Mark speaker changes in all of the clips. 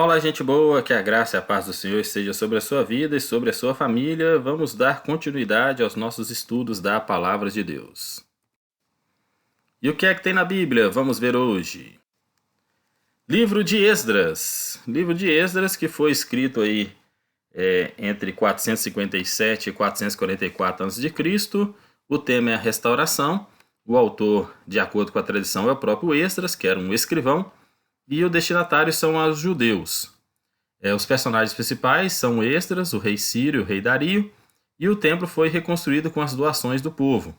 Speaker 1: Olá, gente boa, que a graça e a paz do Senhor esteja sobre a sua vida e sobre a sua família. Vamos dar continuidade aos nossos estudos da Palavra de Deus. E o que é que tem na Bíblia? Vamos ver hoje. Livro de Esdras. Livro de Esdras que foi escrito aí entre 457 e 444 a.C. O tema é a restauração. O autor, de acordo com a tradição, é o próprio Esdras, que era um escrivão. E o destinatário são os judeus. Os personagens principais são Esdras, o rei Ciro e o rei Dario, e o templo foi reconstruído com as doações do povo.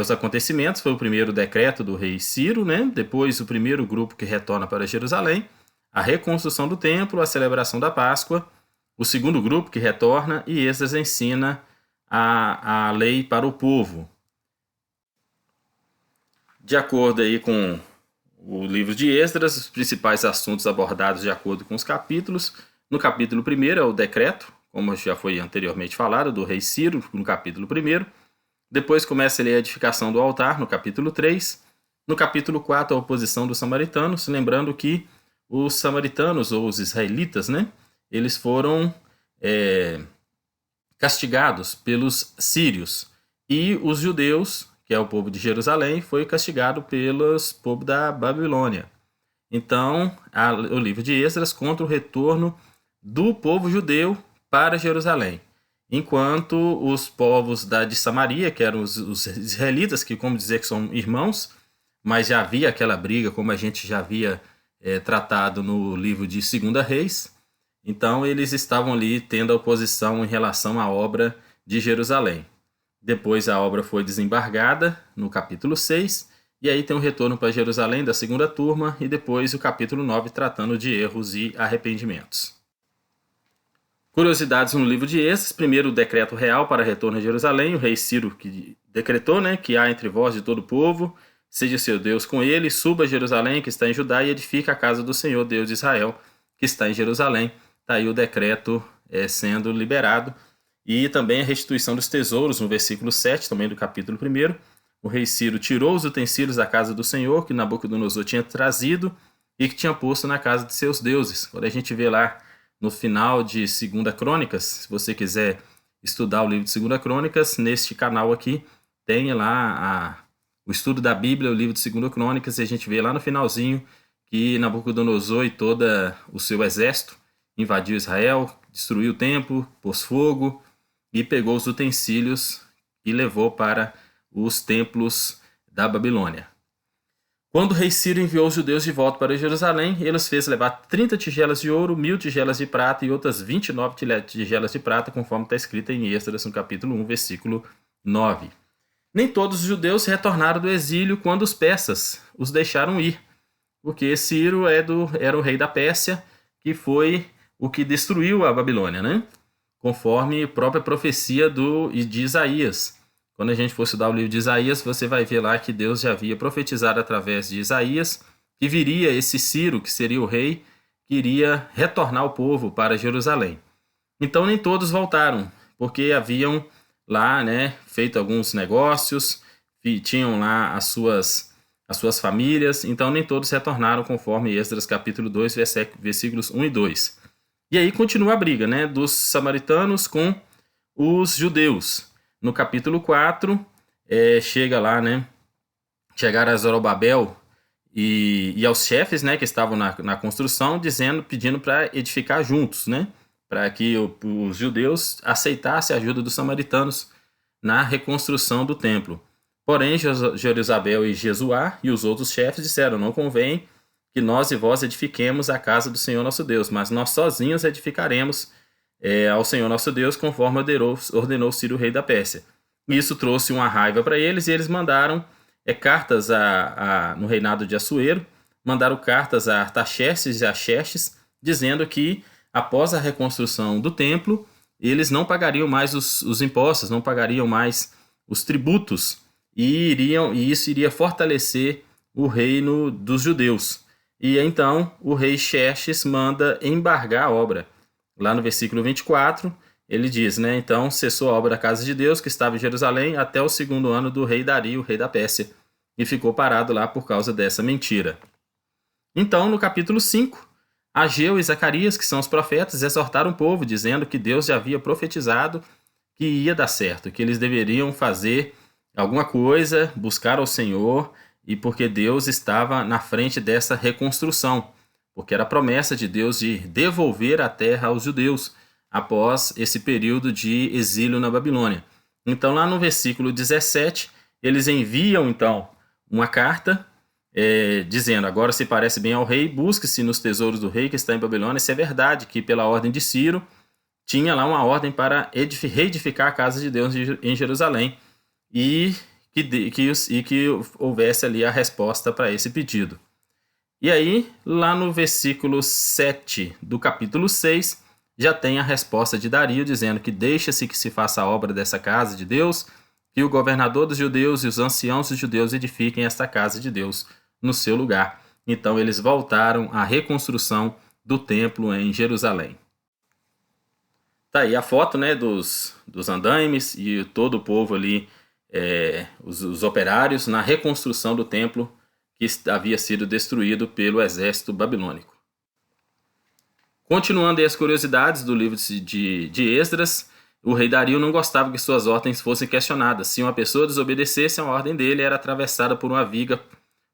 Speaker 1: Os acontecimentos foi o primeiro decreto do rei Ciro, né? Depois o primeiro grupo que retorna para Jerusalém, a reconstrução do templo, a celebração da Páscoa, o segundo grupo que retorna e Esdras ensina a lei para o povo. De acordo aí com o livro de Esdras, os principais assuntos abordados de acordo com os capítulos. No capítulo 1 é o decreto, como já foi anteriormente falado, do rei Ciro, no capítulo 1. Depois começa ali a edificação do altar, no capítulo 3. No capítulo 4, a oposição dos samaritanos, lembrando que os samaritanos, ou os israelitas, né, eles foram castigados pelos sírios. E os judeus, que é o povo de Jerusalém, foi castigado pelos povo da Babilônia. Então, o livro de Esdras conta o retorno do povo judeu para Jerusalém. Enquanto os povos de Samaria, que eram os israelitas, que como dizer que são irmãos, mas já havia aquela briga, como a gente já havia tratado no livro de 2 Reis, então eles estavam ali tendo a oposição em relação à obra de Jerusalém. Depois a obra foi desembargada no capítulo 6, e aí tem o retorno para Jerusalém da segunda turma, e depois o capítulo 9 tratando de erros e arrependimentos. Curiosidades no livro de Esdras. Primeiro, o decreto real para retorno a Jerusalém, o rei Ciro que decretou, né, que há entre vós de todo o povo, seja seu Deus com ele, suba a Jerusalém que está em Judá e edifica a casa do Senhor, Deus de Israel, que está em Jerusalém. Está aí o decreto sendo liberado. E também a restituição dos tesouros, no versículo 7, também do capítulo 1. O rei Ciro tirou os utensílios da casa do Senhor, que Nabucodonosor tinha trazido e que tinha posto na casa de seus deuses. Quando a gente vê lá no final de 2 Crônicas, se você quiser estudar o livro de 2 Crônicas, neste canal aqui tem lá o estudo da Bíblia, o livro de 2 Crônicas, e a gente vê lá no finalzinho que Nabucodonosor e todo o seu exército invadiu Israel, destruiu o templo, pôs fogo e pegou os utensílios e levou para os templos da Babilônia. Quando o rei Ciro enviou os judeus de volta para Jerusalém, ele os fez levar 30 tigelas de ouro, 1000 tigelas de prata e outras 29 tigelas de prata, conforme está escrito em Esdras, no capítulo 1, versículo 9. Nem todos os judeus retornaram do exílio quando os persas os deixaram ir, porque Ciro era o rei da Pérsia, que foi o que destruiu a Babilônia, né? Conforme a própria profecia de Isaías. Quando a gente for estudar o livro de Isaías, você vai ver lá que Deus já havia profetizado através de Isaías que viria esse Ciro, que seria o rei, que iria retornar o povo para Jerusalém. Então nem todos voltaram, porque haviam lá, né, feito alguns negócios, tinham lá as suas famílias, então nem todos retornaram, conforme Esdras capítulo 2, versículos 1 e 2. E aí continua a briga, né, dos samaritanos com os judeus. No capítulo 4, chega lá, né, chegaram a Zorobabel e aos chefes, né, que estavam na construção, pedindo para edificar juntos, né, para que os judeus aceitassem a ajuda dos samaritanos na reconstrução do templo. Porém, Jerusabel e Jesuá e os outros chefes disseram: não convém que nós e vós edifiquemos a casa do Senhor nosso Deus, mas nós sozinhos edificaremos ao Senhor nosso Deus, conforme ordenou Ciro, rei da Pérsia. Isso trouxe uma raiva para eles, e eles mandaram cartas no reinado de Assuero, mandaram cartas a Artaxerxes e a Xerxes, dizendo que após a reconstrução do templo, eles não pagariam mais os impostos, não pagariam mais os tributos, e isso iria fortalecer o reino dos judeus. E então o rei Xerxes manda embargar a obra. Lá no versículo 24, ele diz, né, então cessou a obra da casa de Deus, que estava em Jerusalém, até o 2º ano do rei Dario, rei da Pérsia, e ficou parado lá por causa dessa mentira. Então, no capítulo 5, Ageu e Zacarias, que são os profetas, exortaram o povo, dizendo que Deus já havia profetizado que ia dar certo, que eles deveriam fazer alguma coisa, buscar ao Senhor, e porque Deus estava na frente dessa reconstrução, porque era a promessa de Deus de devolver a terra aos judeus após esse período de exílio na Babilônia. Então, lá no versículo 17, eles enviam, então, uma carta dizendo: agora se parece bem ao rei, busque-se nos tesouros do rei que está em Babilônia. Se é verdade que, pela ordem de Ciro, tinha lá uma ordem para reedificar a casa de Deus em Jerusalém, e que houvesse ali a resposta para esse pedido. E aí, lá no versículo 7 do capítulo 6, já tem a resposta de Dario, dizendo que deixa-se que se faça a obra dessa casa de Deus, que o governador dos judeus e os anciãos dos judeus edifiquem esta casa de Deus no seu lugar. Então eles voltaram à reconstrução do templo em Jerusalém. Tá aí a foto, né, dos andaimes e todo o povo ali, os operários, na reconstrução do templo que havia sido destruído pelo exército babilônico. Continuando aí as curiosidades do livro de Esdras, o rei Dario não gostava que suas ordens fossem questionadas. Se uma pessoa desobedecesse a ordem dele, era atravessada por uma viga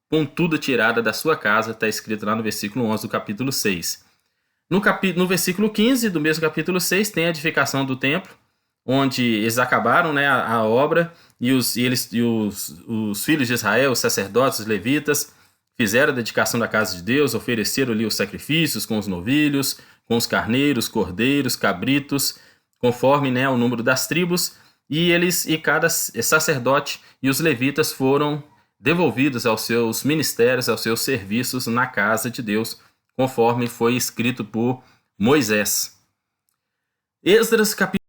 Speaker 1: pontuda tirada da sua casa, está escrito lá no versículo 11 do capítulo 6. No versículo 15 do mesmo capítulo 6 tem a edificação do templo, onde eles acabaram, né, a obra, e os filhos de Israel, os sacerdotes, os levitas, fizeram a dedicação da casa de Deus, ofereceram ali os sacrifícios com os novilhos, com os carneiros, cordeiros, cabritos, conforme, né, o número das tribos, e cada sacerdote e os levitas foram devolvidos aos seus ministérios, aos seus serviços na casa de Deus, conforme foi escrito por Moisés. Esdras, capítulo